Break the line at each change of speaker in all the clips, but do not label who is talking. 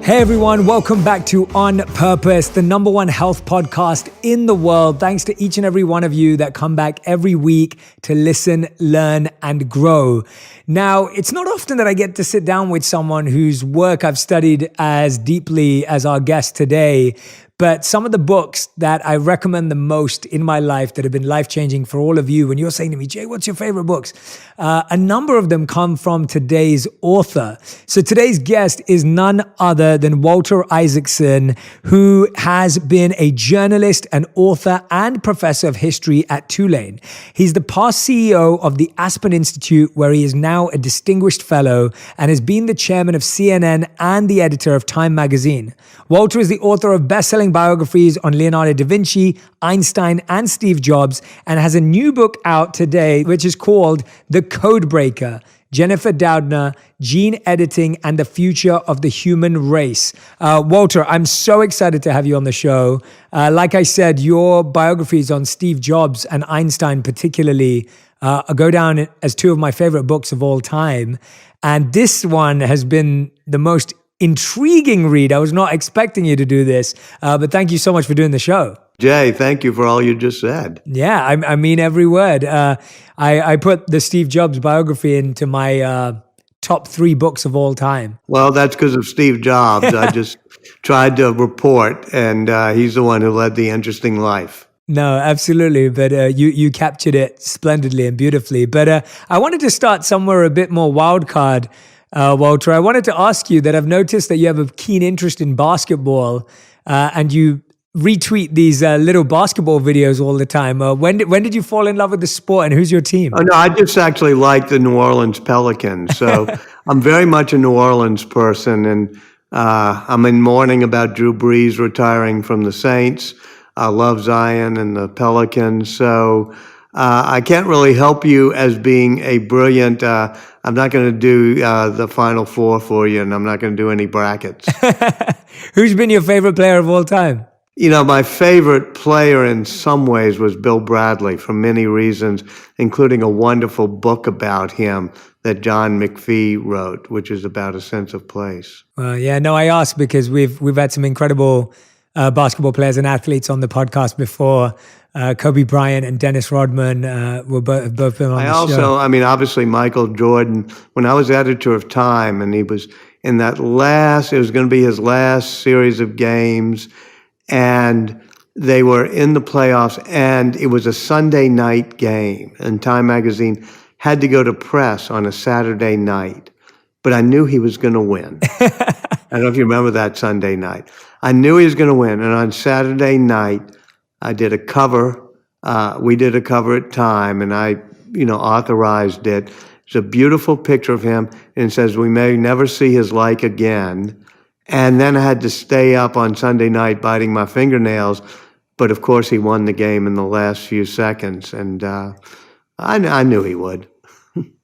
Hey everyone, welcome back to On Purpose, the number one health podcast in the world. Thanks to each and every one of you that come back every week to listen, learn, and grow. Now, it's not often that I get to sit down with someone whose work I've studied as deeply as our guest today. But some of the books that I recommend the most in my life that have been life-changing for all of you, when you're saying to me, Jay, what's your favorite books? A number of them come from today's author. So today's guest is none other than Walter Isaacson, who has been a journalist, an author, and professor of history at Tulane. He's the past CEO of the Aspen Institute, where he is now a distinguished fellow and has been the chairman of CNN and the editor of Time magazine. Walter is the author of best-selling biographies on Leonardo da Vinci, Einstein, and Steve Jobs, and has a new book out today, which is called The Codebreaker: Jennifer Doudna, Gene Editing and the Future of the Human Race. Walter, I'm so excited to have you on the show. Like I said, your biographies on Steve Jobs and Einstein particularly go down as two of my favorite books of all time. And this one has been the most intriguing read. I was not expecting you to do this, but thank you so much for doing the show.
Jay, thank you for all you just said.
Yeah, I mean every word. I put the Steve Jobs biography into my top 3 books of all time.
Well, that's because of Steve Jobs. I just tried to report, and he's the one who led the interesting life.
No, absolutely. But you captured it splendidly and beautifully. But I wanted to start somewhere a bit more wild card, Walter. I wanted to ask you that I've noticed that you have a keen interest in basketball, and you retweet these little basketball videos all the time. When did you fall in love with the sport, and who's your team?
Oh, no, I just actually like the New Orleans Pelicans. So I'm very much a New Orleans person, and I'm in mourning about Drew Brees retiring from the Saints. I love Zion and the Pelicans. So I can't really help you as being a brilliant, I'm not going to do the Final Four for you, and I'm not going to do any brackets.
Who's been your favorite player of all time?
You know, my favorite player in some ways was Bill Bradley for many reasons, including a wonderful book about him that John McPhee wrote, which is about a sense of place.
Yeah, no, I asked because we've had some incredible basketball players and athletes on the podcast before. Kobe Bryant and Dennis Rodman were both been on the show.
I mean, obviously Michael Jordan, when I was editor of Time, and he was in that it was going to be his last series of games, and they were in the playoffs, and it was a Sunday night game, and Time magazine had to go to press on a Saturday night, but I knew he was going to win. I don't know if you remember that Sunday night. I knew he was going to win, and on Saturday night, I did a cover. We did a cover at Time, and I, authorized it. It's a beautiful picture of him, and it says, "We may never see his like again." And then I had to stay up on Sunday night biting my fingernails. But of course, he won the game in the last few seconds, and I knew he would.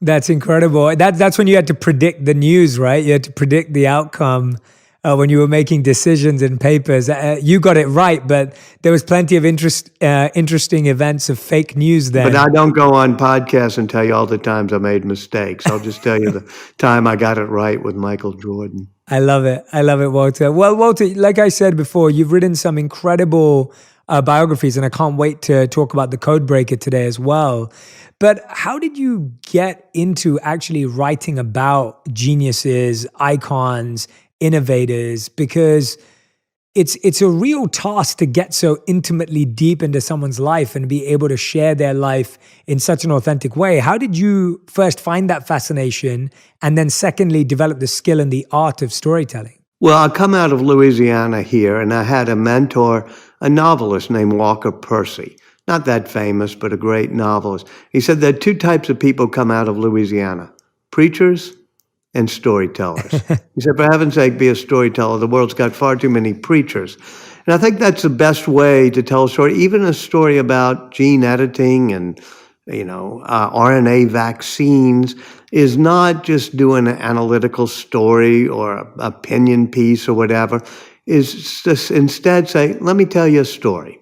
That's incredible. That's when you had to predict the news, right? You had to predict the outcome. When you were making decisions in papers. You got it right, but there was plenty of interesting events of fake news then.
But I don't go on podcasts and tell you all the times I made mistakes. I'll just tell you the time I got it right with Michael Jordan.
I love it, Walter. Well, Walter, like I said before, you've written some incredible biographies, and I can't wait to talk about The Codebreaker today as well. But how did you get into actually writing about geniuses, icons, innovators? Because it's a real task to get so intimately deep into someone's life and be able to share their life in such an authentic way. How did you first find that fascination, and then secondly, develop the skill and the art of storytelling?
Well, I come out of Louisiana here, and I had a mentor, a novelist named Walker Percy. Not that famous, but a great novelist. He said there are 2 types of people come out of Louisiana: preachers and storytellers. He said, for heaven's sake, be a storyteller. The world's got far too many preachers. And I think that's the best way to tell a story, even a story about gene editing and, RNA vaccines, is not just doing an analytical story or an opinion piece or whatever, is just instead say, let me tell you a story.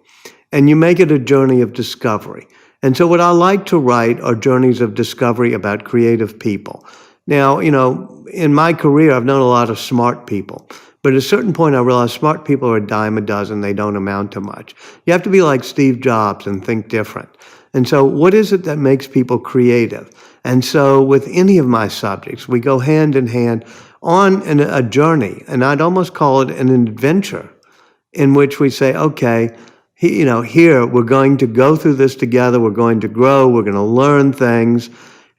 And you make it a journey of discovery. And so what I like to write are journeys of discovery about creative people. Now, in my career, I've known a lot of smart people, But at a certain point, I realized smart people are a dime a dozen. They don't amount to much. You have to be like Steve Jobs and think different. And so what is it that makes people creative? And so with any of my subjects, we go hand in hand on a journey, and I'd almost call it an adventure in which we say, okay, here we're going to go through this together. We're going to grow. We're going to learn things,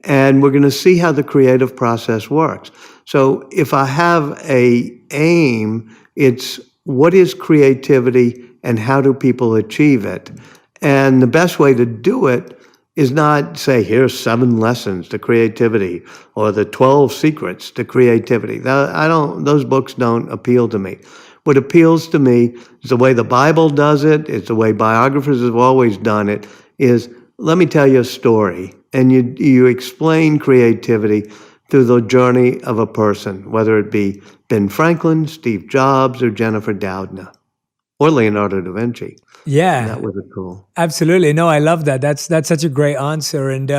and we're going to see how the creative process works. So if I have a aim, it's what is creativity and how do people achieve it? And the best way to do it is not say, here's 7 lessons to creativity or the 12 secrets to creativity. Those books don't appeal to me. What appeals to me is the way the Bible does it, it's the way biographers have always done it, is let me tell you a story. And you explain creativity through the journey of a person, whether it be Ben Franklin, Steve Jobs, or Jennifer Doudna, or Leonardo da Vinci.
Yeah.
And that was cool.
Absolutely. No, I love that. That's such a great answer. And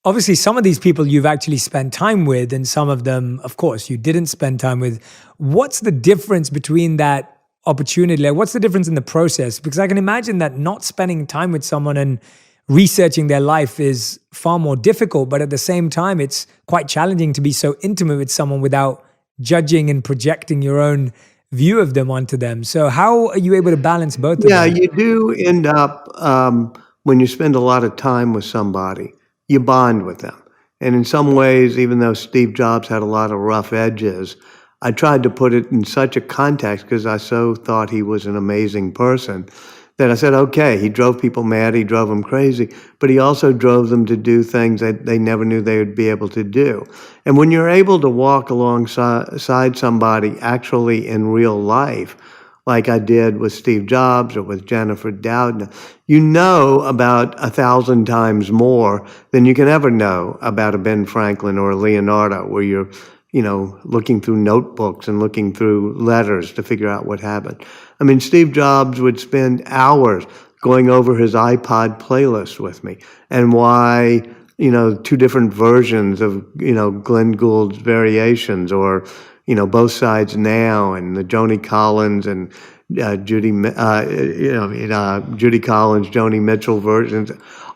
obviously, some of these people you've actually spent time with, and some of them, of course, you didn't spend time with. What's the difference between that opportunity? Like, what's the difference in the process? Because I can imagine that not spending time with someone and researching their life is far more difficult, but at the same time, it's quite challenging to be so intimate with someone without judging and projecting your own view of them onto them. So how are you able to balance both of them?
Yeah, you do end up, when you spend a lot of time with somebody, you bond with them. And in some ways, even though Steve Jobs had a lot of rough edges, I tried to put it in such a context because I so thought he was an amazing person that I said, okay, he drove people mad, he drove them crazy, but he also drove them to do things that they never knew they would be able to do. And when you're able to walk alongside somebody actually in real life, like I did with Steve Jobs or with Jennifer Doudna, you know about 1,000 times more than you can ever know about a Ben Franklin or a Leonardo, where you're looking through notebooks and looking through letters to figure out what happened. I mean, Steve Jobs would spend hours going over his iPod playlist with me and why, 2 different versions of, Glenn Gould's Variations or, Both Sides Now and the Joni Collins and Judy Collins, Joni Mitchell versions,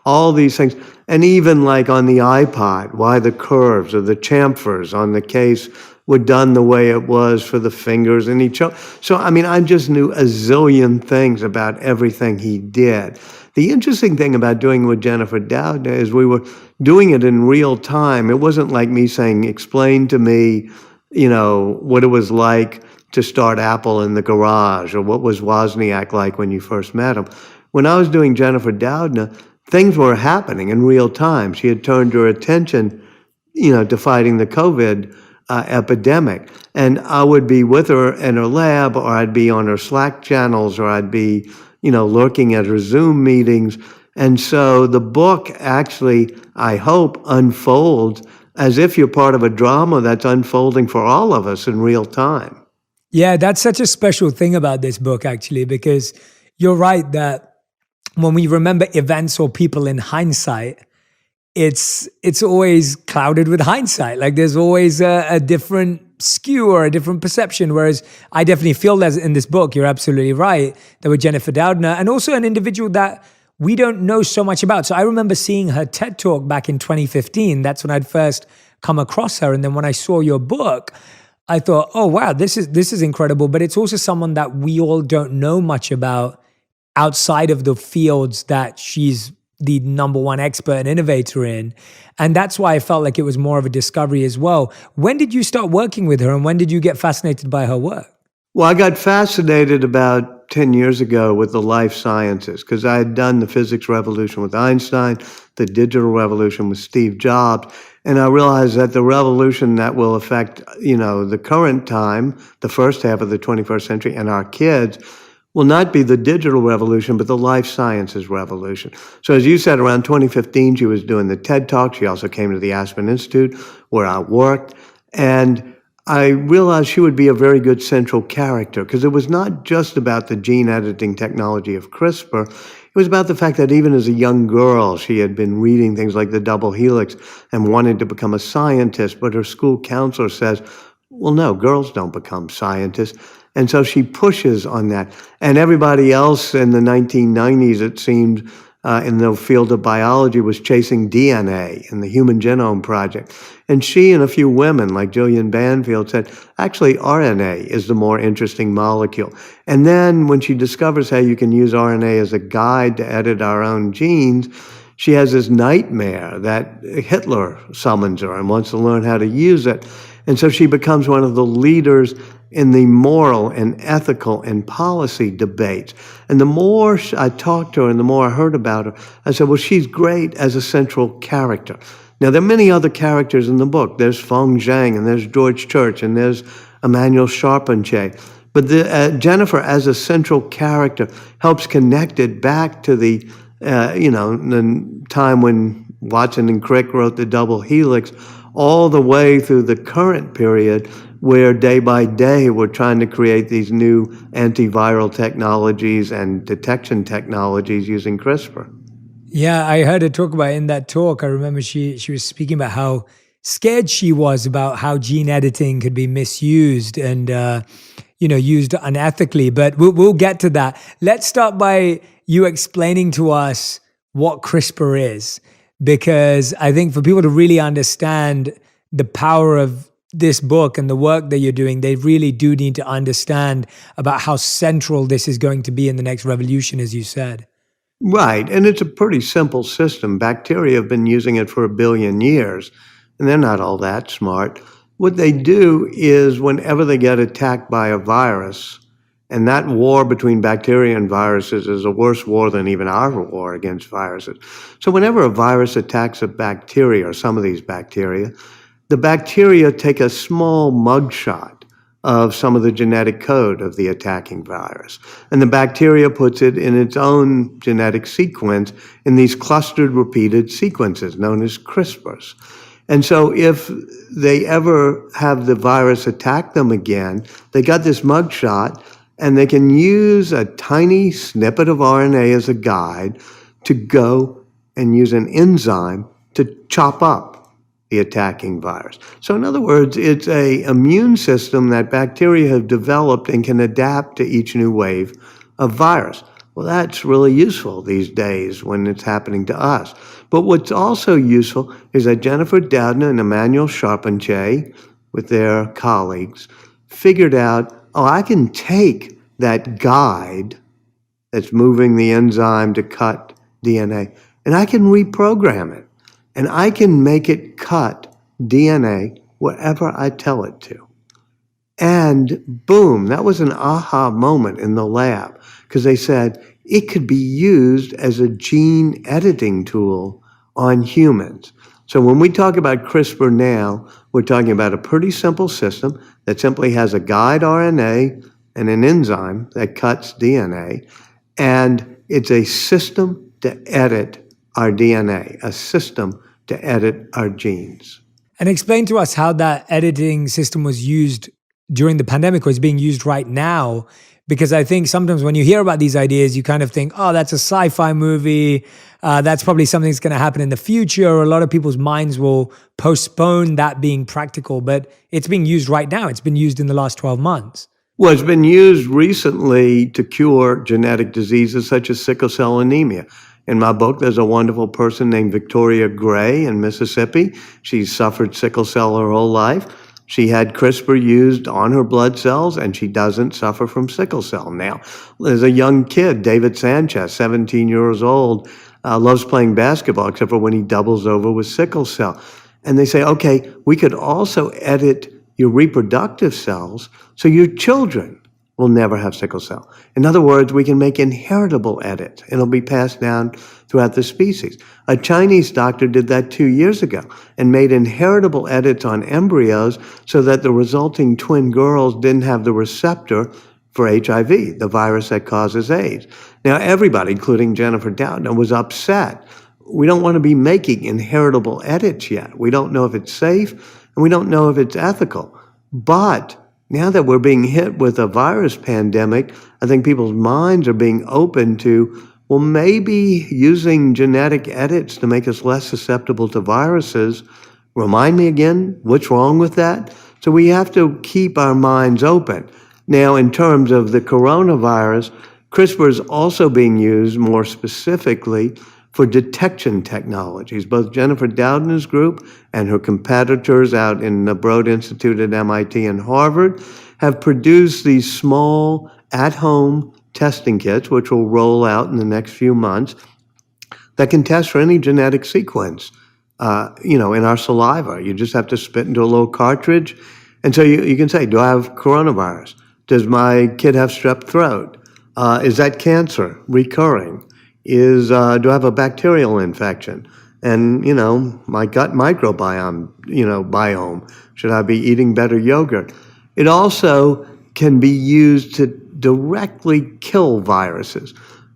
all these things. And even like on the iPod, why the curves or the chamfers on the case were done the way it was for the fingers. And so, I just knew a zillion things about everything he did. The interesting thing about doing it with Jennifer Doudna is we were doing it in real time. It wasn't like me saying, explain to me, what it was like to start Apple in the garage, or what was Wozniak like when you first met him. When I was doing Jennifer Doudna, things were happening in real time. She had turned her attention, to fighting the COVID epidemic. And I would be with her in her lab, or I'd be on her Slack channels, or I'd be, lurking at her Zoom meetings. And so the book actually, I hope, unfolds as if you're part of a drama that's unfolding for all of us in real time.
Yeah, that's such a special thing about this book, actually, because you're right that when we remember events or people in hindsight, it's always clouded with hindsight. Like there's always a different skew or a different perception. Whereas I definitely feel that in this book, you're absolutely right, that with Jennifer Doudna, and also an individual that we don't know so much about. So I remember seeing her TED Talk back in 2015. That's when I'd first come across her. And then when I saw your book, I thought, oh, wow, this is incredible. But it's also someone that we all don't know much about outside of the fields that she's the number one expert and innovator in. And that's why I felt like it was more of a discovery as well. When did you start working with her, and when did you get fascinated by her work?
Well, I got fascinated about 10 years ago with the life sciences because I had done the physics revolution with Einstein, the digital revolution with Steve Jobs, and I realized that the revolution that will affect, the current time, the first half of the 21st century, and our kids will not be the digital revolution, but the life sciences revolution. So as you said, around 2015, she was doing the TED Talk. She also came to the Aspen Institute where I worked. And I realized she would be a very good central character because it was not just about the gene editing technology of CRISPR. It was about the fact that even as a young girl, she had been reading things like the double helix and wanted to become a scientist, but her school counselor says, well, no, girls don't become scientists. And so she pushes on that. And everybody else in the 1990s, it seemed, in the field of biology was chasing DNA in the Human Genome Project. And she and a few women like Gillian Banfield said, actually, RNA is the more interesting molecule. And then when she discovers how you can use RNA as a guide to edit our own genes, she has this nightmare that Hitler summons her and wants to learn how to use it. And so she becomes one of the leaders in the moral and ethical and policy debates. And the more I talked to her and the more I heard about her, I said, well, she's great as a central character. Now, there are many other characters in the book. There's Feng Zhang, and there's George Church, and there's Emmanuel Charpentier. But Jennifer, as a central character, helps connect it back to the time when Watson and Crick wrote the double helix, all the way through the current period where day by day we're trying to create these new antiviral technologies and detection technologies using CRISPR.
Yeah, I heard her talk about it in that talk. I remember she was speaking about how scared she was about how gene editing could be misused and used unethically. But we'll get to that. Let's start by you explaining to us what CRISPR is, because I think for people to really understand the power of this book and the work that you're doing, they really do need to understand about how central this is going to be in the next revolution, as you said.
Right, and it's a pretty simple system. Bacteria have been using it for 1 billion years, and they're not all that smart. What they do is whenever they get attacked by a virus, and that war between bacteria and viruses is a worse war than even our war against viruses. So whenever a virus attacks a bacteria, or some of these bacteria, the bacteria take a small mugshot of some of the genetic code of the attacking virus. And the bacteria puts it in its own genetic sequence in these clustered repeated sequences known as CRISPRs. And so if they ever have the virus attack them again, they got this mugshot, and they can use a tiny snippet of RNA as a guide to go and use an enzyme to chop up the attacking virus. So in other words, it's an immune system that bacteria have developed and can adapt to each new wave of virus. Well, that's really useful these days when it's happening to us. But what's also useful is that Jennifer Doudna and Emmanuel Charpentier, with their colleagues, figured out, I can take that guide that's moving the enzyme to cut DNA, and I can reprogram it. And I can make it cut DNA wherever I tell it to. And boom, that was an aha moment in the lab, because they said it could be used as a gene editing tool on humans. So when we talk about CRISPR now, we're talking about a pretty simple system that simply has a guide RNA and an enzyme that cuts DNA. And it's a system to edit our DNA, a system to edit our genes.
And explain to us how that editing system was used during the pandemic, or is being used right now. Because I think sometimes when you hear about these ideas, you kind of think, oh, that's a sci-fi movie. That's probably something that's going to happen in the future. A lot of people's minds will postpone that being practical, but it's being used right now. It's been used in the last 12 months.
Well, it's been used recently to cure genetic diseases such as sickle cell anemia. In my book, there's a wonderful person named Victoria Gray in Mississippi. She's suffered sickle cell her whole life. She had CRISPR used on her blood cells, and she doesn't suffer from sickle cell now. There's a young kid, David Sanchez, 17 years old, loves playing basketball, except for when he doubles over with sickle cell. And they say, okay, we could also edit your reproductive cells so your children will never have sickle cell. In other words, we can make inheritable edits. It'll be passed down throughout the species. A Chinese doctor did that 2 years ago and made inheritable edits on embryos so that the resulting twin girls didn't have the receptor for HIV, the virus that causes AIDS. Now, everybody, including Jennifer Doudna, was upset. We don't want to be making inheritable edits yet. We don't know if it's safe, and we don't know if it's ethical. But now that we're being hit with a virus pandemic, I think people's minds are being open to, well, maybe using genetic edits to make us less susceptible to viruses. Remind me again, what's wrong with that? So we have to keep our minds open. Now, in terms of the coronavirus, CRISPR is also being used more specifically for detection technologies. Both Jennifer Doudna's group and her competitors out in the Broad Institute at MIT and Harvard have produced these small at-home testing kits, which will roll out in the next few months, that can test for any genetic sequence, in our saliva. You just have to spit into a little cartridge. And so you can say, do I have coronavirus? Does my kid have strep throat? Is that cancer recurring? Do I have a bacterial infection? And, my gut microbiome, biome. Should I be eating better yogurt? It also can be used to directly kill viruses.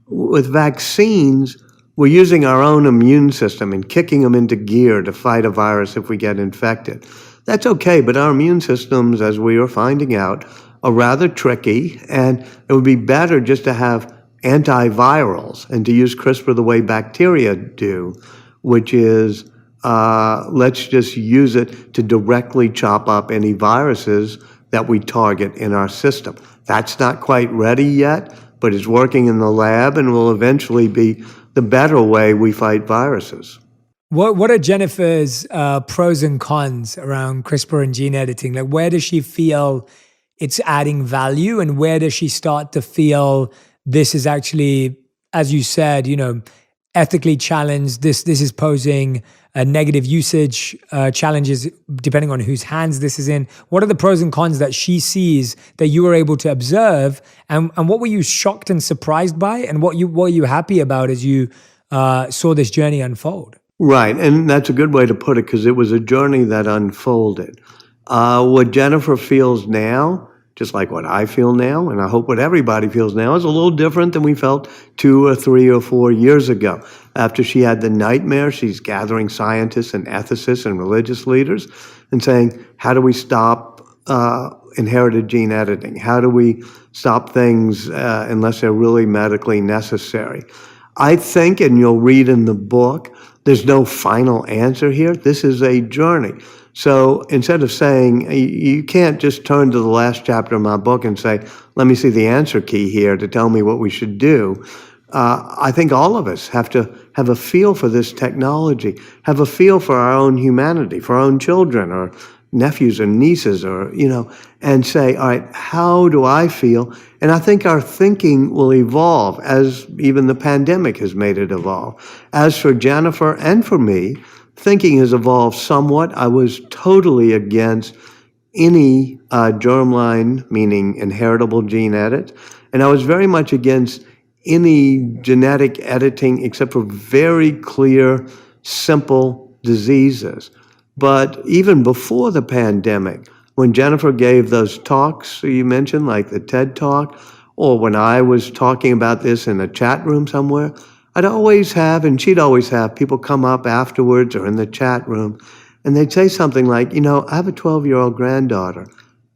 With vaccines, we're using our own immune system and kicking them into gear to fight a virus if we get infected. That's okay, but our immune systems, as we are finding out, are rather tricky, and it would be better just to have antivirals and to use CRISPR the way bacteria do, which is let's just use it to directly chop up any viruses that we target in our system. That's not quite ready yet, but it's working in the lab and will eventually be the better way we fight viruses.
What are Jennifer's pros and cons around CRISPR and gene editing? Like, where does she feel it's adding value, and where does she start to feel this is actually, as you said, ethically challenged? This is posing negative usage challenges depending on whose hands this is in. What are the pros and cons that she sees that you were able to observe, and what were you shocked and surprised by, and what were you happy about as you saw this journey unfold?
Right, and that's a good way to put it, because it was a journey that unfolded. What Jennifer feels now, just like what I feel now, and I hope what everybody feels now, is a little different than we felt 2 or 3 or 4 years ago. After she had the nightmare, she's gathering scientists and ethicists and religious leaders and saying, how do we stop inherited gene editing? How do we stop things unless they're really medically necessary? I think, and you'll read in the book, there's no final answer here. This is a journey. So instead of saying, you can't just turn to the last chapter of my book and say, let me see the answer key here to tell me what we should do. I think all of us have to have a feel for this technology, have a feel for our own humanity, for our own children or nephews or nieces and say, all right, how do I feel? And I think our thinking will evolve, as even the pandemic has made it evolve. As for Jennifer and for me, thinking has evolved somewhat. I was totally against any germline, meaning inheritable gene edit, and I was very much against any genetic editing except for very clear, simple diseases. But even before the pandemic, when Jennifer gave those talks you mentioned, like the TED Talk, or when I was talking about this in a chat room somewhere, I'd always have, and she'd always have, people come up afterwards or in the chat room, and they'd say something like, I have a 12-year-old granddaughter,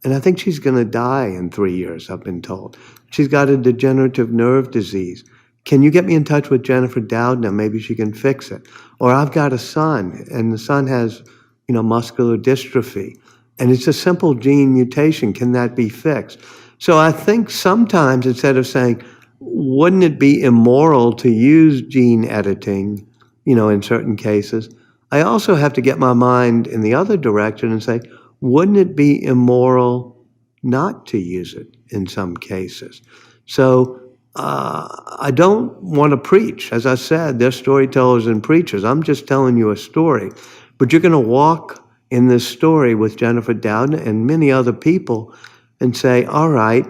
and I think she's going to die in 3 years, I've been told. She's got a degenerative nerve disease. Can you get me in touch with Jennifer Doudna? Maybe she can fix it. Or I've got a son, and the son has, muscular dystrophy, and it's a simple gene mutation. Can that be fixed? So I think sometimes, instead of saying, wouldn't it be immoral to use gene editing, in certain cases, I also have to get my mind in the other direction and say, wouldn't it be immoral not to use it in some cases? So I don't want to preach. As I said, they're storytellers and preachers. I'm just telling you a story. But you're going to walk in this story with Jennifer Doudna and many other people and say, all right,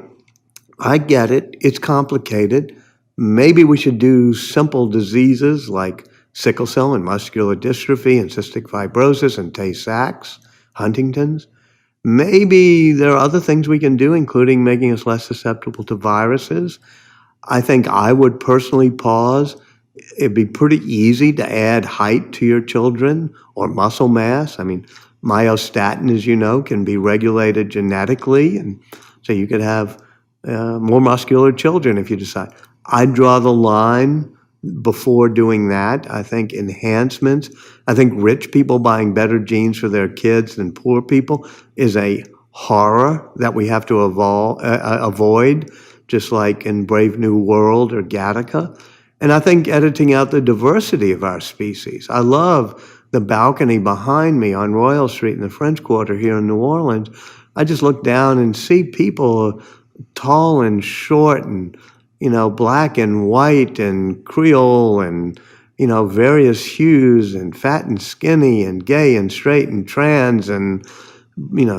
I get it. It's complicated. Maybe we should do simple diseases like sickle cell and muscular dystrophy and cystic fibrosis and Tay-Sachs, Huntington's. Maybe there are other things we can do, including making us less susceptible to viruses. I think I would personally pause. It'd be pretty easy to add height to your children or muscle mass. I mean, myostatin, as you know, can be regulated genetically, and so you could have more muscular children if you decide. I'd draw the line before doing that. I think enhancements, I think rich people buying better genes for their kids than poor people is a horror that we have to avoid, just like in Brave New World or Gattaca. And I think editing out the diversity of our species. I love the balcony behind me on Royal Street in the French Quarter here in New Orleans. I just look down and see people tall and short and, black and white and Creole and, various hues and fat and skinny and gay and straight and trans and,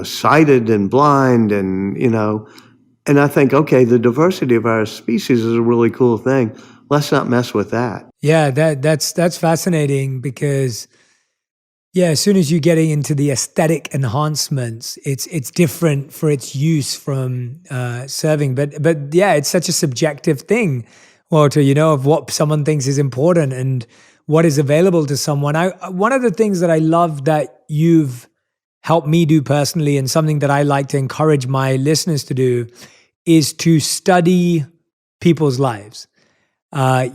sighted and blind and, and I think, okay, the diversity of our species is a really cool thing. Let's not mess with that.
Yeah, that's fascinating because, yeah, as soon as you're getting into the aesthetic enhancements, it's different for its use from serving. But yeah, it's such a subjective thing, Walter, of what someone thinks is important and what is available to someone. One of the things that I love that you've helped me do personally, and something that I like to encourage my listeners to do, is to study people's lives. I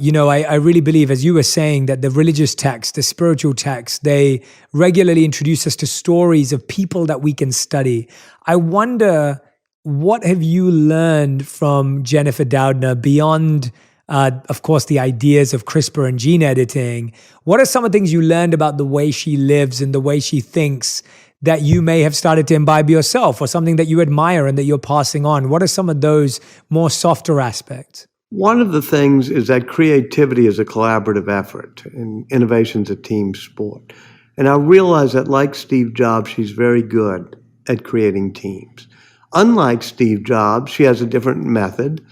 really believe, as you were saying, that the religious texts, the spiritual texts, they regularly introduce us to stories of people that we can study. I wonder, what have you learned from Jennifer Doudna beyond, of course, the ideas of CRISPR and gene editing? What are some of the things you learned about the way she lives and the way she thinks that you may have started to imbibe yourself, or something that you admire and that you're passing on? What are some of those more softer aspects?
One of the things is that creativity is a collaborative effort and innovation's a team sport. And I realize that, like Steve Jobs, she's very good at creating teams. Unlike Steve Jobs, she has a different method,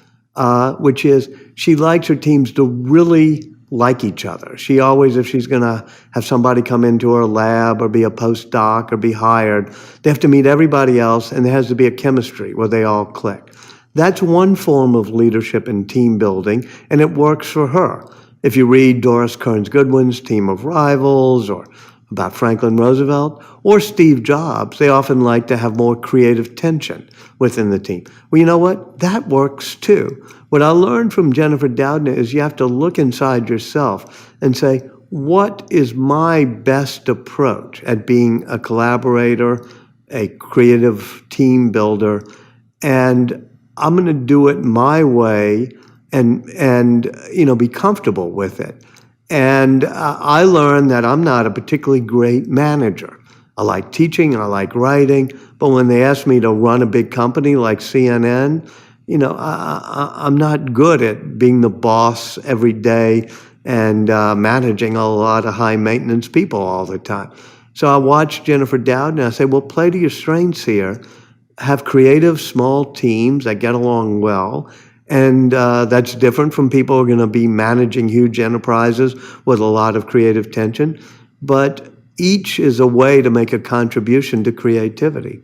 which is she likes her teams to really like each other. She always, if she's going to have somebody come into her lab or be a postdoc or be hired, they have to meet everybody else, and there has to be a chemistry where they all click. That's one form of leadership and team building, and it works for her. If you read Doris Kearns Goodwin's Team of Rivals, or about Franklin Roosevelt, or Steve Jobs, they often like to have more creative tension within the team. Well, you know what? That works too. What I learned from Jennifer Doudna is you have to look inside yourself and say, what is my best approach at being a collaborator, a creative team builder, and I'm going to do it my way and be comfortable with it. And I learned that I'm not a particularly great manager. I like teaching and I like writing, but when they ask me to run a big company like CNN, I'm not good at being the boss every day and managing a lot of high maintenance people all the time. So I watched Jennifer Doudna and I said, well, play to your strengths here. Have creative small teams that get along well. And that's different from people who are going to be managing huge enterprises with a lot of creative tension. But each is a way to make a contribution to creativity.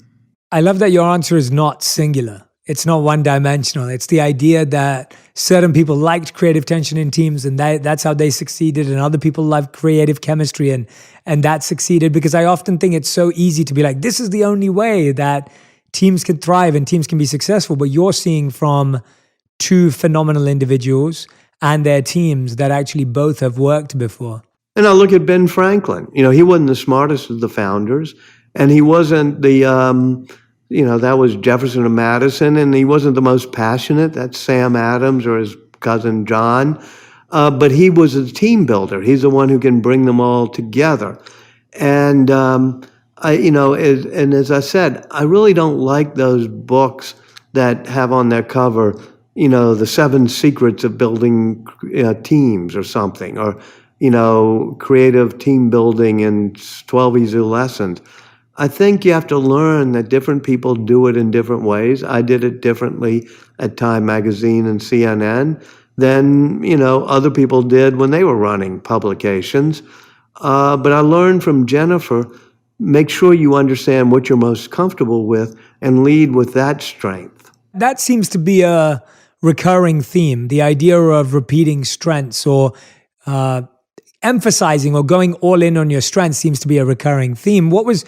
I love that your answer is not singular. It's not one-dimensional. It's the idea that certain people liked creative tension in teams, and that's how they succeeded, and other people loved creative chemistry, and that succeeded. Because I often think it's so easy to be like, this is the only way that teams can thrive and teams can be successful. But you're seeing from two phenomenal individuals and their teams that actually both have worked before.
And I look at Ben Franklin. He wasn't the smartest of the founders, and he wasn't the, that was Jefferson and Madison, and he wasn't the most passionate. That's Sam Adams or his cousin John. But he was a team builder. He's the one who can bring them all together. And, as I said, I really don't like those books that have on their cover, the 7 secrets of building teams or something, or, creative team building and 12 easy lessons. I think you have to learn that different people do it in different ways. I did it differently at Time Magazine and CNN than, other people did when they were running publications. But I learned from Jennifer, make sure you understand what you're most comfortable with and lead with that strength.
That seems to be a recurring theme, the idea of repeating strengths or emphasizing or going all in on your strengths seems to be a recurring theme. What was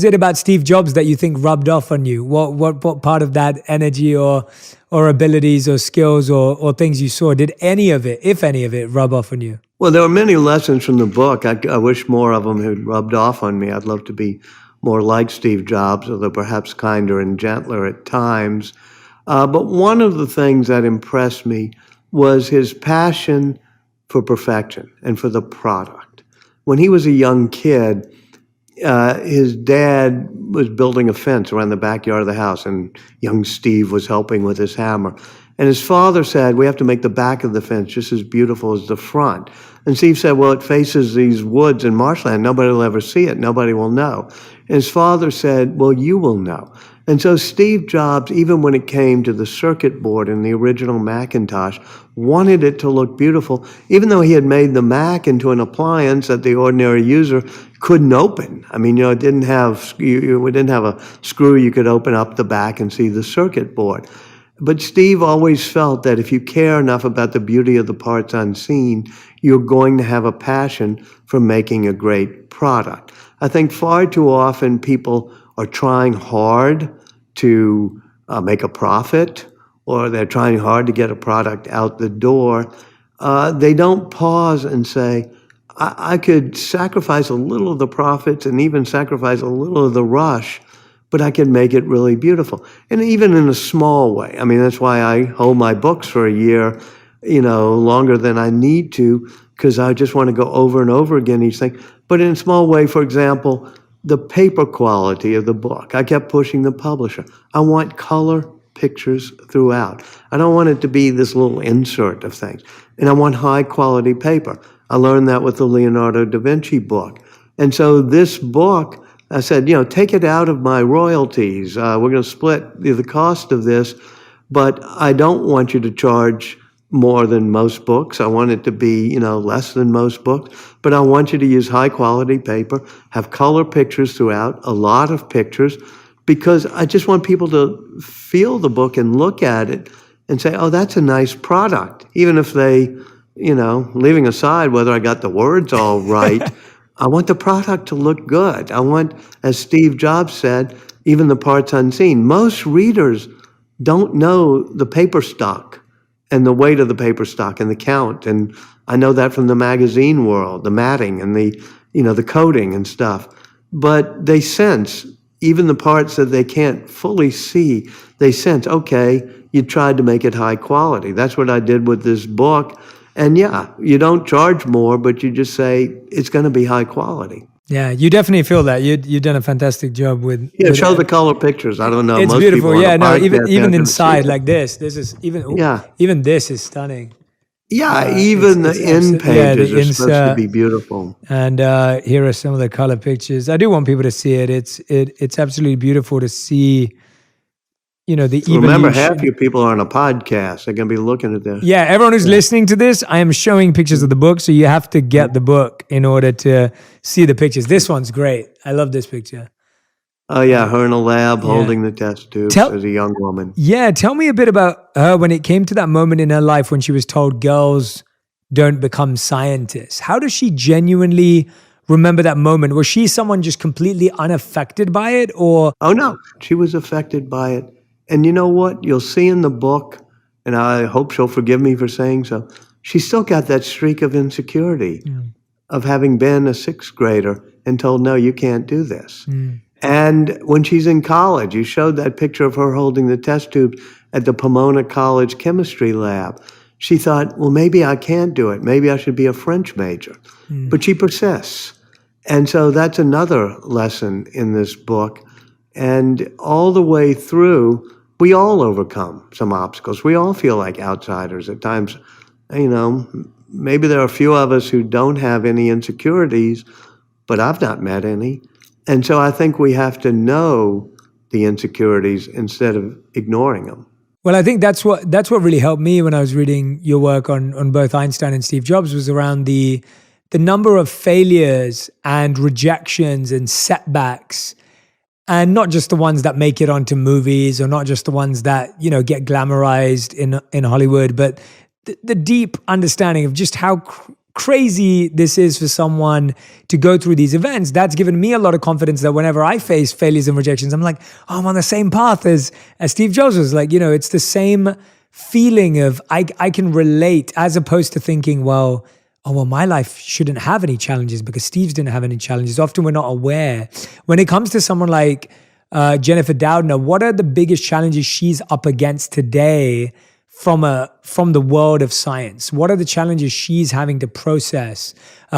it about Steve Jobs that you think rubbed off on you? What part of that energy or abilities or skills or things you saw, did any of it, if any of it, rub off on you?
Well, there were many lessons from the book. I wish more of them had rubbed off on me. I'd love to be more like Steve Jobs, although perhaps kinder and gentler at times. But one of the things that impressed me was his passion for perfection and for the product. When he was a young kid, his dad was building a fence around the backyard of the house, and young Steve was helping with his hammer. And his father said, we have to make the back of the fence just as beautiful as the front. And Steve said, well, it faces these woods and marshland. Nobody will ever see it. Nobody will know. And his father said, well, you will know. And so Steve Jobs, even when it came to the circuit board in the original Macintosh, wanted it to look beautiful, even though he had made the Mac into an appliance that the ordinary user couldn't open. I mean, it didn't have a screw you could open up the back and see the circuit board. But Steve always felt that if you care enough about the beauty of the parts unseen, you're going to have a passion for making a great product. I think far too often people are trying hard to make a profit, or they're trying hard to get a product out the door. They don't pause and say, I could sacrifice a little of the profits and even sacrifice a little of the rush, but I can make it really beautiful. And even in a small way. I mean, that's why I hold my books for a year, longer than I need to, because I just want to go over and over again each thing. But in a small way, for example, the paper quality of the book. I kept pushing the publisher. I want color pictures throughout. I don't want it to be this little insert of things. And I want high quality paper. I learned that with the Leonardo da Vinci book. And so this book, I said, take it out of my royalties. We're going to split the cost of this, but I don't want you to charge more than most books. I want it to be, less than most books, but I want you to use high quality paper, have color pictures throughout, a lot of pictures, because I just want people to feel the book and look at it and say, oh, that's a nice product. Even if they, leaving aside whether I got the words all right, I want the product to look good. I want, as Steve Jobs said, even the parts unseen. Most readers don't know the paper stock and the weight of the paper stock and the count. And I know that from the magazine world, the matting and the coating and stuff. But they sense, even the parts that they can't fully see, they sense, okay, you tried to make it high quality. That's what I did with this book. And yeah, you don't charge more, but you just say it's going to be high quality.
Yeah, you definitely feel that. You've done a fantastic job with.
Yeah, show the color pictures. I don't know.
It's
most
beautiful.
People
yeah, no,
podcast
even inside like this. This is even.
Yeah.
Even this is stunning.
Yeah, even the end pages are supposed to be beautiful.
And here are some of the color pictures. I do want people to see it. It's absolutely beautiful to see. The evolution.
Remember, half you people are on a podcast. They're going to be looking at this.
Yeah, everyone who's listening to this, I am showing pictures of the book, so you have to get the book in order to see the pictures. This one's great. I love this picture.
Oh, yeah, her in a lab holding the test tube as a young woman.
Yeah, tell me a bit about her when it came to that moment in her life when she was told girls don't become scientists. How does she genuinely remember that moment? Was she someone just completely unaffected by it, or?
Oh, no, she was affected by it. And you know what? You'll see in the book, and I hope she'll forgive me for saying so, she still got that streak of insecurity of having been a sixth grader and told, no, you can't do this. And when she's in college, you showed that picture of her holding the test tube at the Pomona College chemistry lab. She thought, well, maybe I can't do it. Maybe I should be a French major. But she persists. And so that's another lesson in this book. And all the way through, we all overcome some obstacles. We all feel like outsiders at times. Maybe there are a few of us who don't have any insecurities, but I've not met any. And so I think we have to know the insecurities instead of ignoring them.
Well, I think that's what really helped me when I was reading your work on both Einstein and Steve Jobs, was around the number of failures and rejections and setbacks. And not just the ones that make it onto movies, or not just the ones that, get glamorized in Hollywood, but the deep understanding of just how crazy this is for someone to go through these events. That's given me a lot of confidence that whenever I face failures and rejections, I'm like, oh, I'm on the same path as Steve Jobs was. Like, it's the same feeling of I can relate, as opposed to thinking, well, oh, well, my life shouldn't have any challenges because Steve's didn't have any challenges. Often we're not aware. When it comes to someone like Jennifer Doudna, what are the biggest challenges she's up against today from the world of science? What are the challenges she's having to process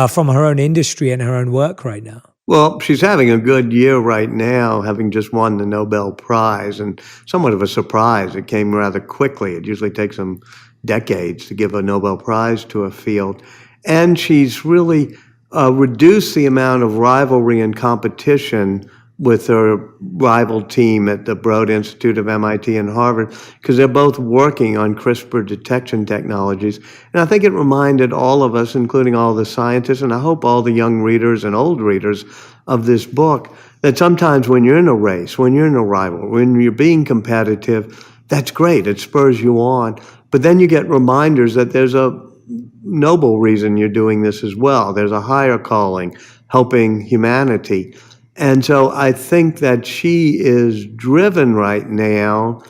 from her own industry and her own work right now?
Well, she's having a good year right now, having just won the Nobel Prize, and somewhat of a surprise. It came rather quickly. It usually takes them decades to give a Nobel Prize to a field. And she's really reduced the amount of rivalry and competition with her rival team at the Broad Institute of MIT and Harvard, because they're both working on CRISPR detection technologies. And I think it reminded all of us, including all the scientists, and I hope all the young readers and old readers of this book, that sometimes when you're in a race, when you're in a rival, when you're being competitive, that's great. It spurs you on. But then you get reminders that there's a noble reason you're doing this as well. There's a higher calling, helping humanity. And so I think that she is driven right now,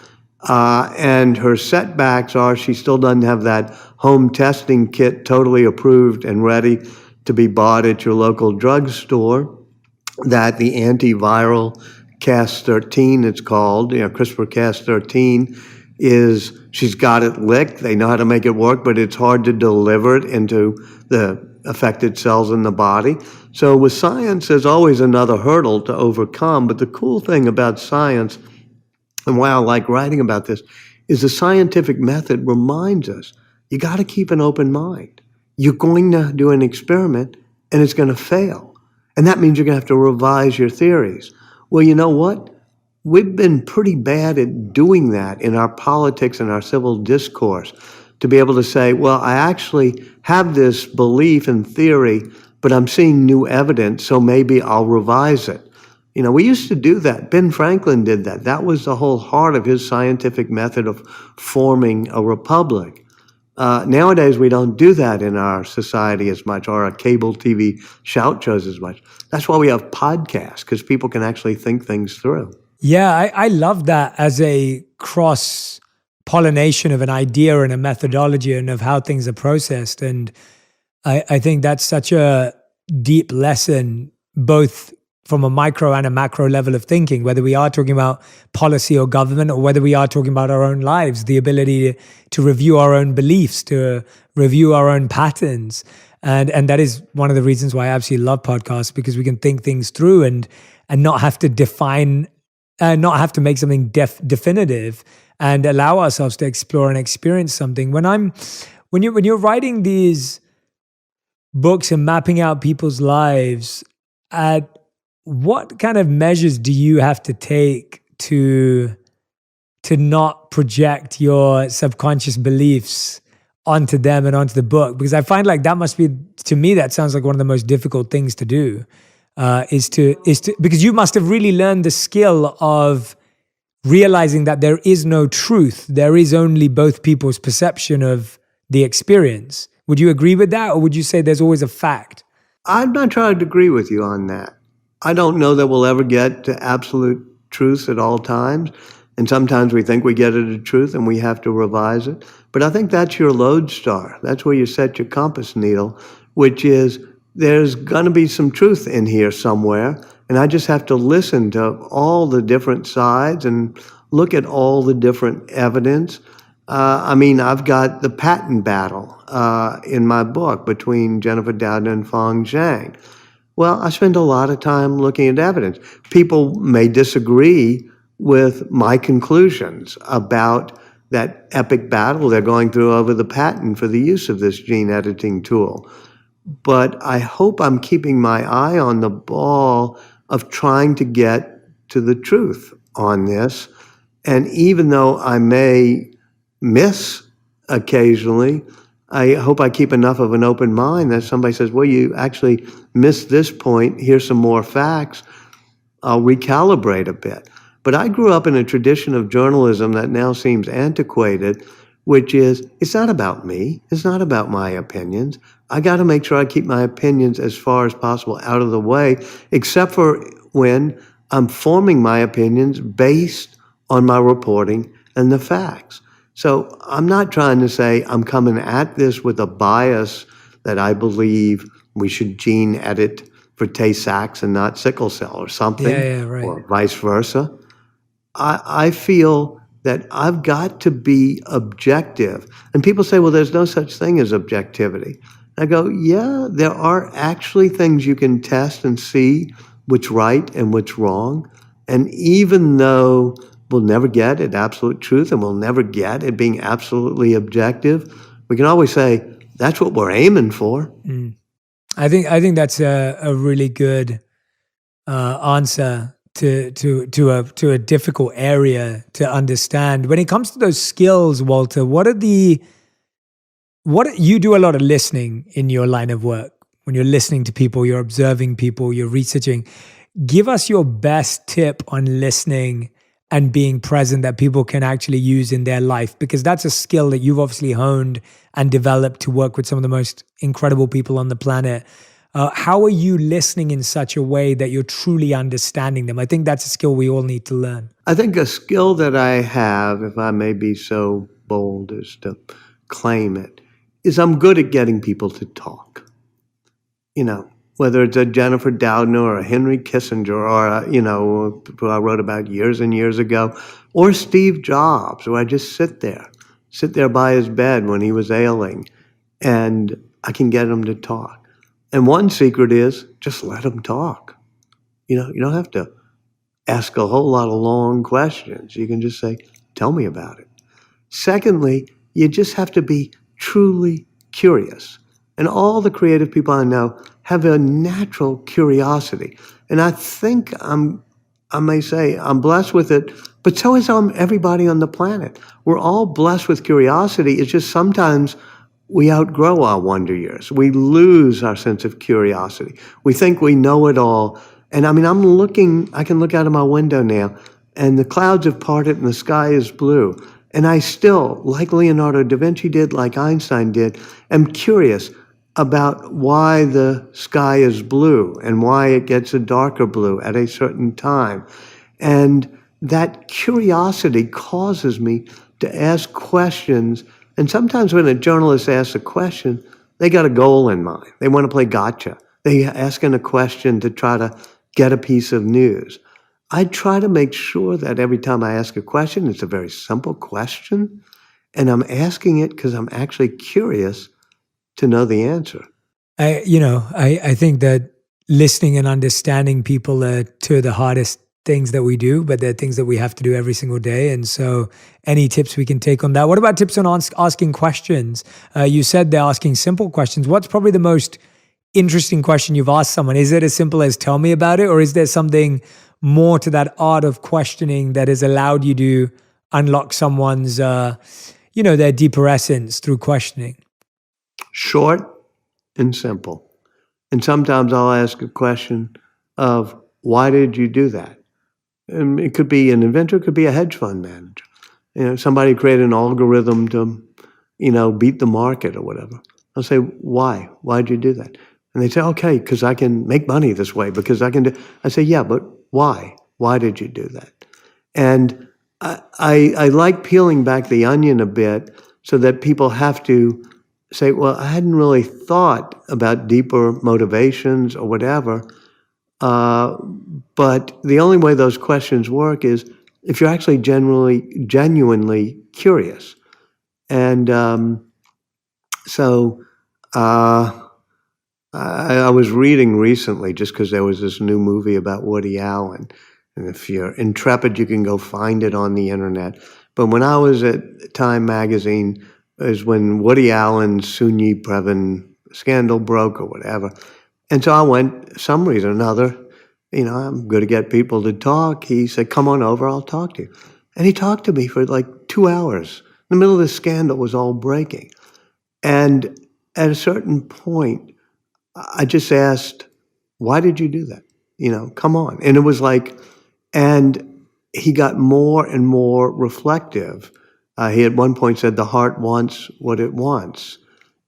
and her setbacks are she still doesn't have that home testing kit totally approved and ready to be bought at your local drugstore, that the antiviral Cas13, it's called, CRISPR-Cas13, she's got it licked. They know how to make it work, but it's hard to deliver it into the affected cells in the body. So with science, there's always another hurdle to overcome. But the cool thing about science, and why I like writing about this, is the scientific method reminds us, you got to keep an open mind. You're going to do an experiment, and it's going to fail. And that means you're going to have to revise your theories. Well, you know what? We've been pretty bad at doing that in our politics and our civil discourse, to be able to say, well, I actually have this belief and theory, but I'm seeing new evidence, so maybe I'll revise it. We used to do that. Ben Franklin did that. That was the whole heart of his scientific method of forming a republic. Nowadays, we don't do that in our society as much, or our cable TV shout shows as much. That's why we have podcasts, because people can actually think things through.
Yeah, I love that as a cross-pollination of an idea and a methodology and of how things are processed. And I think that's such a deep lesson, both from a micro and a macro level of thinking, whether we are talking about policy or government, or whether we are talking about our own lives, the ability to review our own beliefs, to review our own patterns. And that is one of the reasons why I absolutely love podcasts, because we can think things through and not have to define, not have to make something definitive, and allow ourselves to explore and experience something. When you're writing these books and mapping out people's lives, what kind of measures do you have to take to not project your subconscious beliefs onto them and onto the book? Because I find like that must be, to me, that sounds like one of the most difficult things to do. Is to because you must have really learned the skill of realizing that there is no truth. There is only both people's perception of the experience. Would you agree with that, or would you say there's always a fact?
I'm not trying to agree with you on that. I don't know that we'll ever get to absolute truth at all times. And sometimes we think we get it at truth and we have to revise it. But I think that's your lodestar. That's where you set your compass needle, which is there's going to be some truth in here somewhere. And I just have to listen to all the different sides and look at all the different evidence. I've got the patent battle in my book between Jennifer Doudna and Feng Zhang. Well, I spend a lot of time looking at evidence. People may disagree with my conclusions about that epic battle they're going through over the patent for the use of this gene editing tool. But I hope I'm keeping my eye on the ball of trying to get to the truth on this. And even though I may miss occasionally, I hope I keep enough of an open mind that somebody says, well, you actually missed this point. Here's some more facts. I'll recalibrate a bit. But I grew up in a tradition of journalism that now seems antiquated, which is, it's not about me. It's not about my opinions. I got to make sure I keep my opinions as far as possible out of the way, except for when I'm forming my opinions based on my reporting and the facts. So I'm not trying to say I'm coming at this with a bias that I believe we should gene edit for Tay-Sachs and not sickle cell or something,
Yeah, right.
or vice versa. I feel that I've got to be objective. And people say, well, there's no such thing as objectivity. I go, yeah, there are actually things you can test and see what's right and what's wrong. And even though we'll never get at absolute truth and we'll never get at being absolutely objective, we can always say, that's what we're aiming for.
I think that's a really good answer to a difficult area to understand. When it comes to those skills, Walter, what you do a lot of listening in your line of work. When you're listening to people, you're observing people, you're researching. Give us your best tip on listening and being present that people can actually use in their life, because that's a skill that you've obviously honed and developed to work with some of the most incredible people on the planet. How are you listening in such a way that you're truly understanding them? I think that's a skill we all need to learn.
I think a skill that I have, if I may be so bold as to claim it, is I'm good at getting people to talk. Whether it's a Jennifer Doudna or a Henry Kissinger or, who I wrote about years and years ago, or Steve Jobs, where I just sit there by his bed when he was ailing, and I can get him to talk. And one secret is just let him talk. You don't have to ask a whole lot of long questions. You can just say, tell me about it. Secondly, you just have to be truly curious. And all the creative people I know have a natural curiosity. And I think I may say I'm blessed with it, but so is everybody on the planet. We're all blessed with curiosity. It's just sometimes we outgrow our wonder years. We lose our sense of curiosity. We think we know it all. And I can look out of my window now, and the clouds have parted and the sky is blue. And I still, like Leonardo da Vinci did, like Einstein did, am curious about why the sky is blue and why it gets a darker blue at a certain time. And that curiosity causes me to ask questions. And sometimes when a journalist asks a question, they got a goal in mind. They want to play gotcha. They're asking a question to try to get a piece of news. I try to make sure that every time I ask a question, it's a very simple question, and I'm asking it because I'm actually curious to know the answer.
I think that listening and understanding people are two of the hardest things that we do, but they're things that we have to do every single day. And so any tips we can take on that? What about tips on asking questions? You said they're asking simple questions. What's probably the most interesting question you've asked someone? Is it as simple as tell me about it? Or is there something more to that art of questioning that has allowed you to unlock someone's, their deeper essence through questioning?
Short and simple. And sometimes I'll ask a question of, why did you do that? And it could be an inventor, it could be a hedge fund manager. Somebody created an algorithm to, beat the market or whatever. I'll say, why? Why'd you do that? And they say, okay, because I can make money this way, because I can do. I say, yeah, but why? Why did you do that? And I like peeling back the onion a bit so that people have to say, well, I hadn't really thought about deeper motivations or whatever. But the only way those questions work is if you're actually genuinely curious. And I was reading recently, just because there was this new movie about Woody Allen. And if you're intrepid, you can go find it on the internet. But when I was at Time magazine, it was when Woody Allen's Sunyi Previn scandal broke or whatever. And so I went, some reason or another, I'm going to get people to talk. He said, come on over, I'll talk to you. And he talked to me for like 2 hours. In the middle of the scandal was all breaking. And at a certain point, I just asked, why did you do that? Come on. And it was like, and he got more and more reflective. He at one point said, the heart wants what it wants.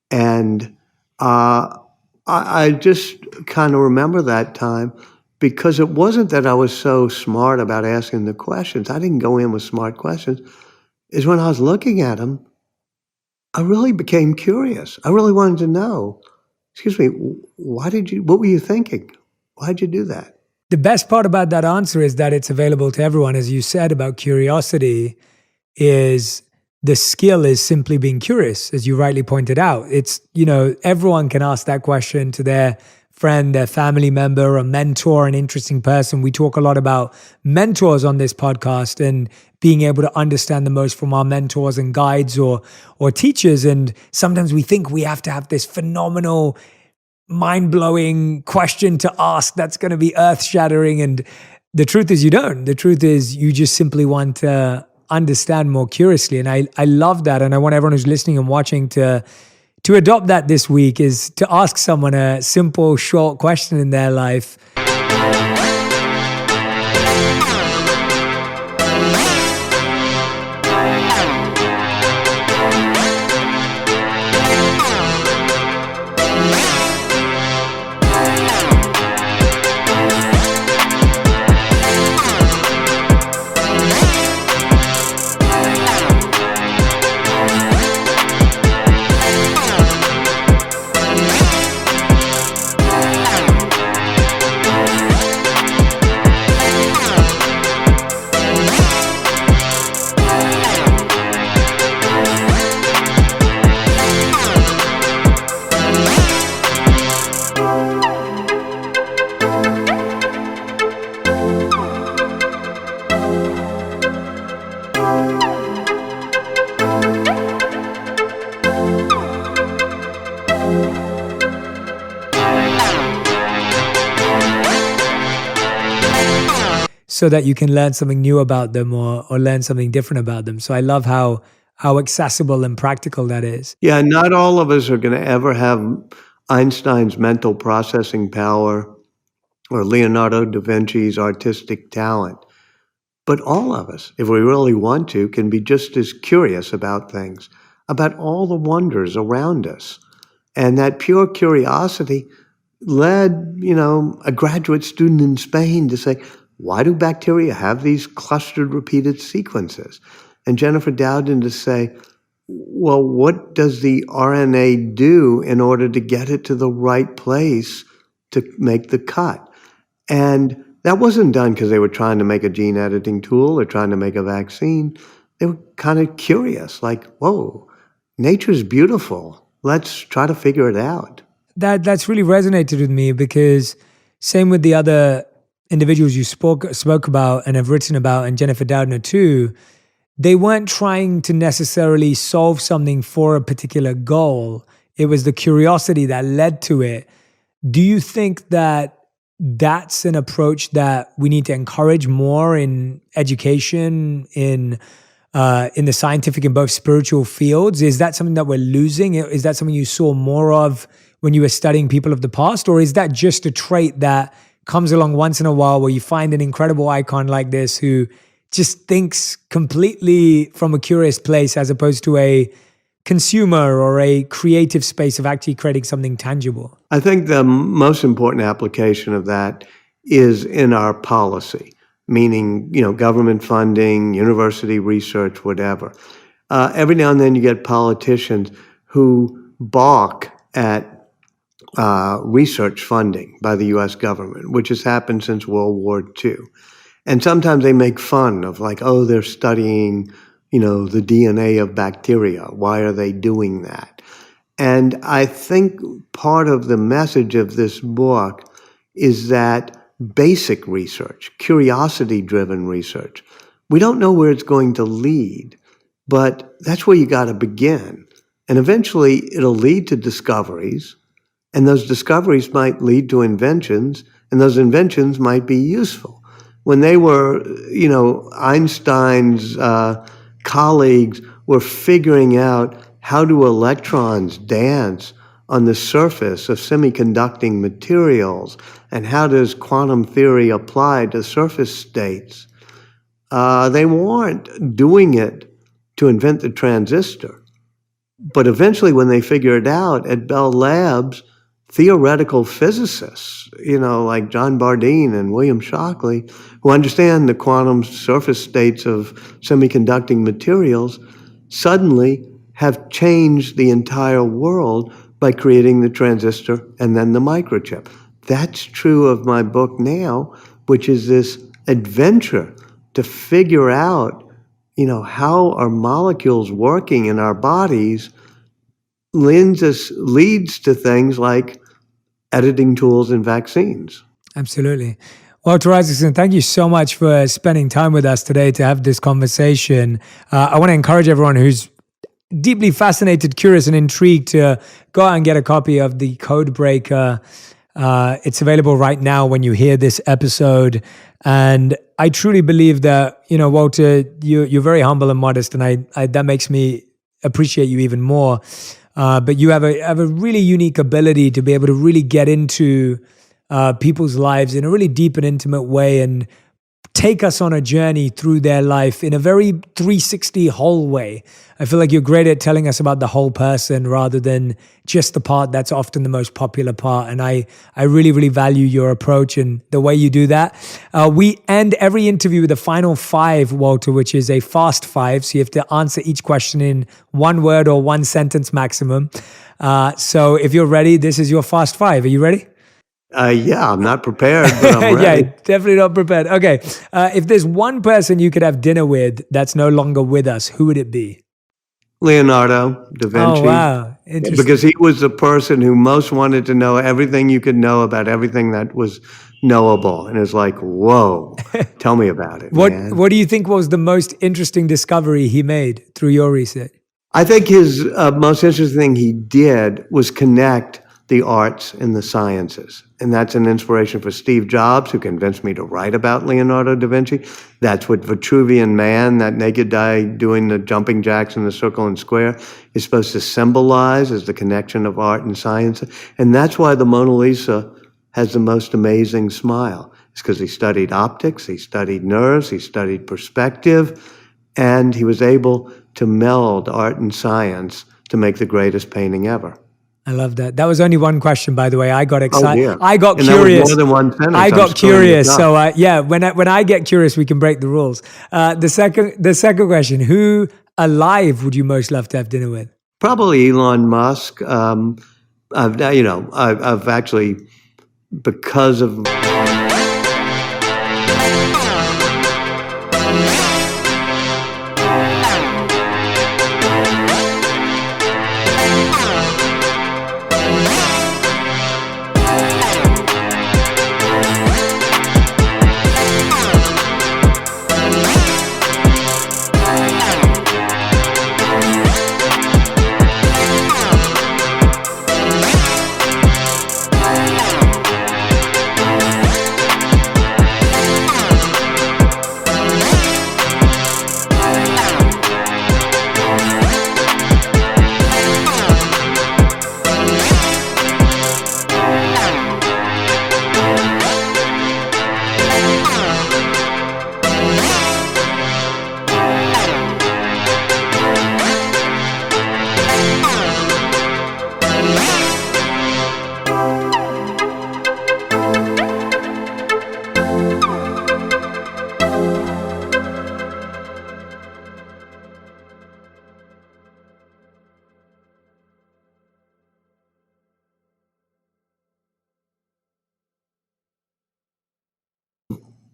And I just kind of remember that time, because it wasn't that I was so smart about asking the questions. I didn't go in with smart questions. Is when I was looking at him, I really became curious. I really wanted to know, excuse me, what were you thinking? Why'd you do that?
The best part about that answer is that it's available to everyone. As you said about curiosity, is the skill is simply being curious, as you rightly pointed out. It's, everyone can ask that question to their friend, their family member, a mentor, an interesting person. We talk a lot about mentors on this podcast and being able to understand the most from our mentors and guides or teachers. And sometimes we think we have to have this phenomenal, mind-blowing question to ask that's going to be earth-shattering. And the truth is you don't. The truth is you just simply want to understand more curiously. And I love that. And I want everyone who's listening and watching to adopt that this week, is to ask someone a simple, short question in their life. So that you can learn something new about them or learn something different about them. So I love how accessible and practical that is.
Yeah, not all of us are going to ever have Einstein's mental processing power or Leonardo da Vinci's artistic talent. But all of us, if we really want to, can be just as curious about things, about all the wonders around us. And that pure curiosity led, a graduate student in Spain to say, why do bacteria have these clustered repeated sequences? And Jennifer Dowden to say, well, what does the RNA do in order to get it to the right place to make the cut? And that wasn't done because they were trying to make a gene editing tool or trying to make a vaccine. They were kind of curious, like, whoa, nature's beautiful. Let's try to figure it out.
That's really resonated with me, because same with the other individuals you spoke about and have written about, and Jennifer Doudna too, they weren't trying to necessarily solve something for a particular goal. It was the curiosity that led to it. Do you think that that's an approach that we need to encourage more in education, in the scientific and both spiritual fields? Is that something that we're losing? Is that something you saw more of when you were studying people of the past? Or is that just a trait that comes along once in a while, where you find an incredible icon like this who just thinks completely from a curious place, as opposed to a consumer or a creative space of actually creating something tangible?
I think the most important application of that is in our policy, meaning, government funding, university research, whatever. Every now and then you get politicians who balk at research funding by the U.S. government, which has happened since World War II. And sometimes they make fun of, like, oh, they're studying, the DNA of bacteria. Why are they doing that? And I think part of the message of this book is that basic research, curiosity-driven research, we don't know where it's going to lead, but that's where you got to begin. And eventually it'll lead to discoveries, and those discoveries might lead to inventions, and those inventions might be useful. When they were, Einstein's colleagues were figuring out how do electrons dance on the surface of semiconducting materials, and how does quantum theory apply to surface states, they weren't doing it to invent the transistor. But eventually, when they figured it out at Bell Labs, theoretical physicists, like John Bardeen and William Shockley, who understand the quantum surface states of semiconducting materials, suddenly have changed the entire world by creating the transistor and then the microchip. That's true of my book now, which is this adventure to figure out, how our molecules working in our bodies leads to things like editing tools and vaccines.
Absolutely. Walter Isaacson, thank you so much for spending time with us today to have this conversation. I want to encourage everyone who's deeply fascinated, curious, and intrigued to go out and get a copy of the Code Breaker. It's available right now when you hear this episode. And I truly believe that, Walter, you're very humble and modest, and I that makes me appreciate you even more. But you have a really unique ability to be able to really get into people's lives in a really deep and intimate way and take us on a journey through their life in a very 360 whole way. I feel like you're great at telling us about the whole person rather than just the part that's often the most popular part. And I really, really value your approach and the way you do that. We end every interview with a final 5, Walter, which is a fast 5. So you have to answer each question in 1 word or 1 sentence maximum. So if you're ready, this is your fast 5. Are you ready?
Yeah, I'm not prepared, but I'm ready.
Yeah, definitely not prepared. Okay. If there's one person you could have dinner with that's no longer with us, who would it be?
Leonardo da Vinci.
Oh, wow. Interesting.
Because he was the person who most wanted to know everything you could know about everything that was knowable. And it's like, whoa, tell me about it, man.
What do you think was the most interesting discovery he made through your research?
I think his most interesting thing he did was connect the arts and the sciences. And that's an inspiration for Steve Jobs, who convinced me to write about Leonardo da Vinci. That's what Vitruvian Man, that naked guy doing the jumping jacks in the circle and square, is supposed to symbolize as the connection of art and science. And that's why the Mona Lisa has the most amazing smile. It's because he studied optics, he studied nerves, he studied perspective, and he was able to meld art and science to make the greatest painting ever.
I love that. That was only one question, by the way. I got excited.
Oh, yeah.
I got
And
curious.
That was more than one sentence.
I got curious. So
yeah.
when I get curious, we can break the rules. The second question: who alive would you most love to have dinner with?
Probably Elon Musk. I've actually, because of.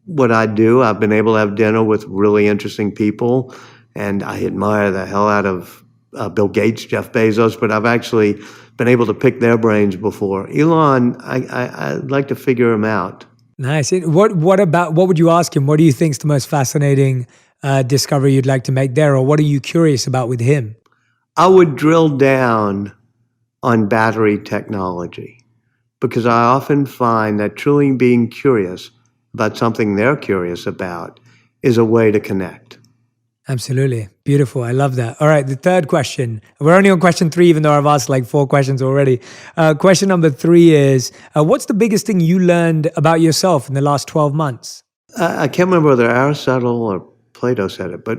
What I do, I've been able to have dinner with really interesting people, and I admire the hell out of Bill Gates, Jeff Bezos, but I've actually been able to pick their brains before. Elon, I'd like to figure him out.
Nice. What would you ask him? What do you think is the most fascinating discovery you'd like to make there, or what are you curious about with him?
I would drill down on battery technology, because I often find that truly being curious about something they're curious about is a way to connect.
Absolutely. Beautiful. I love that. All right. The third question. We're only on question 3, even though I've asked like 4 questions already. Question number 3 is, what's the biggest thing you learned about yourself in the last 12 months?
I can't remember whether Aristotle or Plato said it, but,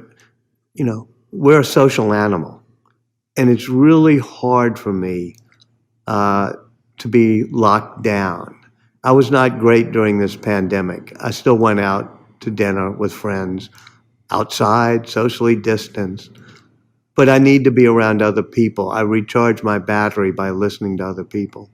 we're a social animal. And it's really hard for me to be locked down. I was not great during this pandemic. I still went out to dinner with friends outside, socially distanced. but I need to be around other people. I recharge my battery by listening to other people.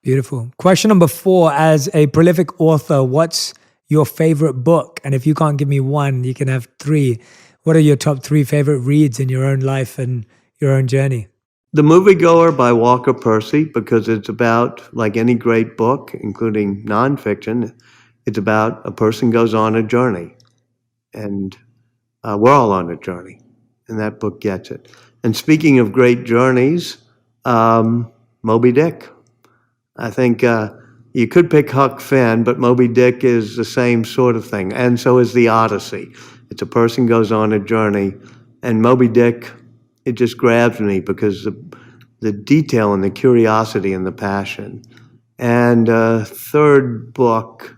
Beautiful. Question number 4, as a prolific author, what's your favorite book? And if you can't give me one, you can have 3. What are your top 3 favorite reads in your own life and your own journey?
The Moviegoer by Walker Percy, because it's about, like any great book, including nonfiction, it's about a person goes on a journey. And we're all on a journey, and that book gets it. And speaking of great journeys, Moby Dick. I think you could pick Huck Finn, but Moby Dick is the same sort of thing. And so is the Odyssey. It's a person goes on a journey, and Moby Dick, it just grabs me because the detail and the curiosity and the passion. And third book,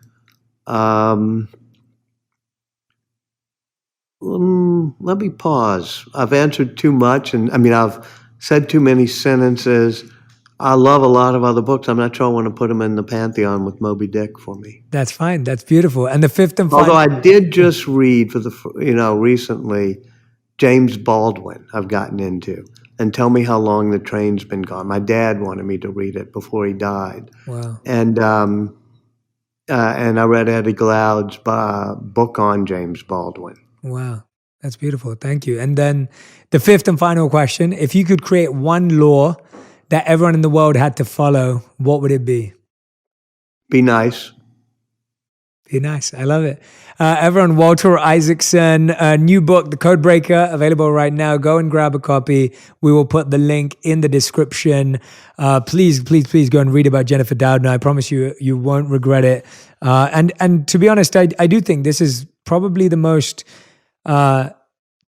let me pause. I've answered too much, and I've said too many sentences. I love a lot of other books. I'm not sure I want to put them in the pantheon with Moby Dick for me.
That's fine. That's beautiful. And the 5th and final.
Although I did just read recently, James Baldwin I've gotten into, and Tell Me How Long the Train's Been Gone. My dad wanted me to read it before he died.
Wow.
And I read Eddie Glaude's book on James Baldwin.
Wow. That's beautiful. Thank you. And then the 5th and final question, if you could create one law that everyone in the world had to follow, what would it be?
Be nice.
Be nice. I love it. Everyone, Walter Isaacson, new book, The Code Breaker, available right now. Go and grab a copy. We will put the link in the description. Please go and read about Jennifer Doudna. I promise you, you won't regret it. And to be honest, I do think this is probably the most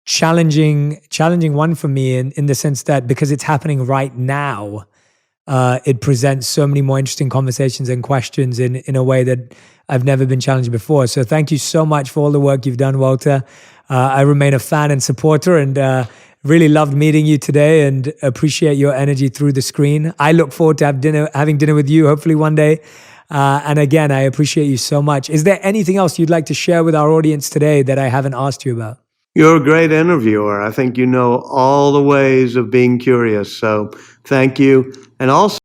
challenging one for me in the sense that because it's happening right now, it presents so many more interesting conversations and questions in a way that I've never been challenged before. So thank you so much for all the work you've done, Walter. I remain a fan and supporter, and really loved meeting you today and appreciate your energy through the screen. I look forward to having dinner with you hopefully one day. And again, I appreciate you so much. Is there anything else you'd like to share with our audience today that I haven't asked you about?
You're a great interviewer. I think you know all the ways of being curious. So thank you. And also,